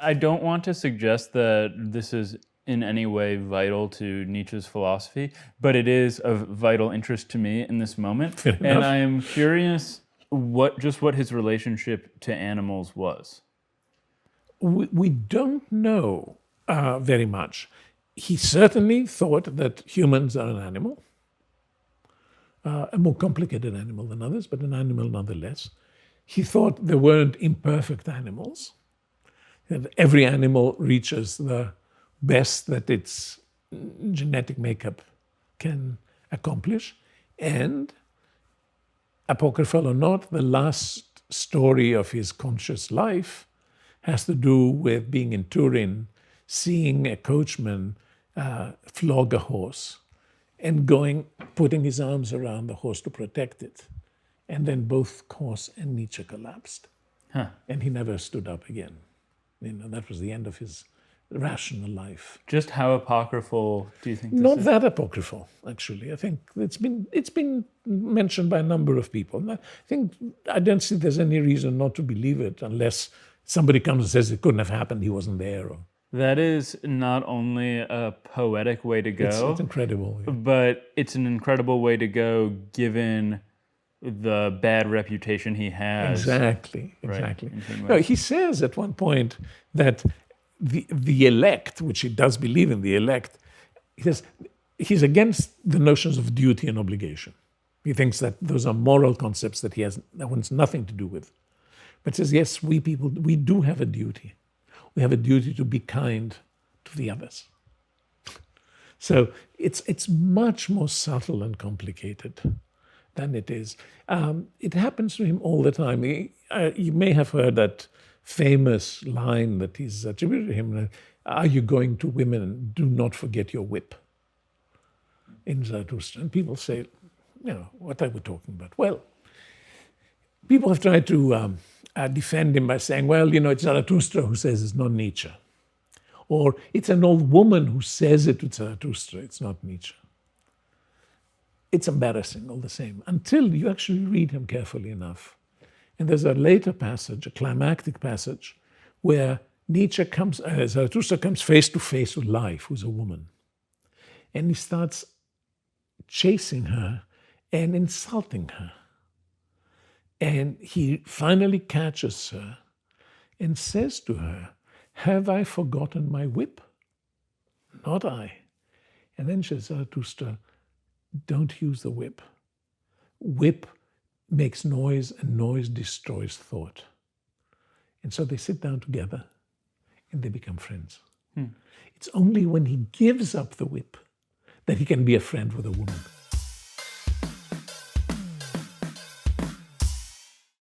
I don't want to suggest that this is in any way vital to Nietzsche's philosophy, but it is of vital interest to me in this moment. Fair And enough. I am curious what his relationship to animals was. We don't know very much. He certainly thought that humans are an animal, a more complicated animal than others, but an animal nonetheless. He thought there weren't imperfect animals, that every animal reaches the best that its genetic makeup can accomplish. And, apocryphal or not, the last story of his conscious life has to do with being in Turin, seeing a coachman flog a horse, and putting his arms around the horse to protect it. And then both horse and Nietzsche collapsed. Huh. And he never stood up again. That was the end of his rational life. Just how apocryphal do you think this Not is? that apocryphal, actually. I think it's been mentioned by a number of people. And I don't see there's any reason not to believe it unless somebody comes and says it couldn't have happened, he wasn't there. That is not only a poetic way to go, It's incredible. Yeah. but it's an incredible way to go given the bad reputation he has. Exactly. Right. No, he says at one point that the elect, which he does believe in the elect, he says he's against the notions of duty and obligation. He thinks that those are moral concepts that that wants nothing to do with. But says, yes, we people, we do have a duty. We have a duty to be kind to the others. So it's much more subtle and complicated than it is. It happens to him all the time. You may have heard that famous line that is attributed to him, are you going to women, do not forget your whip, in Zarathustra. And people say, what are we talking about? Well, people have tried to defend him by saying, well, it's Zarathustra who says it's not Nietzsche. Or it's an old woman who says it to Zarathustra, it's not Nietzsche. It's embarrassing all the same, until you actually read him carefully enough. And there's a later passage, a climactic passage, where Zarathustra comes face to face with life, who's a woman. And he starts chasing her and insulting her. And he finally catches her and says to her, have I forgotten my whip? Not I. And then says Zarathustra, don't use the whip. Whip makes noise, and noise destroys thought. And so they sit down together and they become friends. It's only when he gives up the whip that he can be a friend with a woman.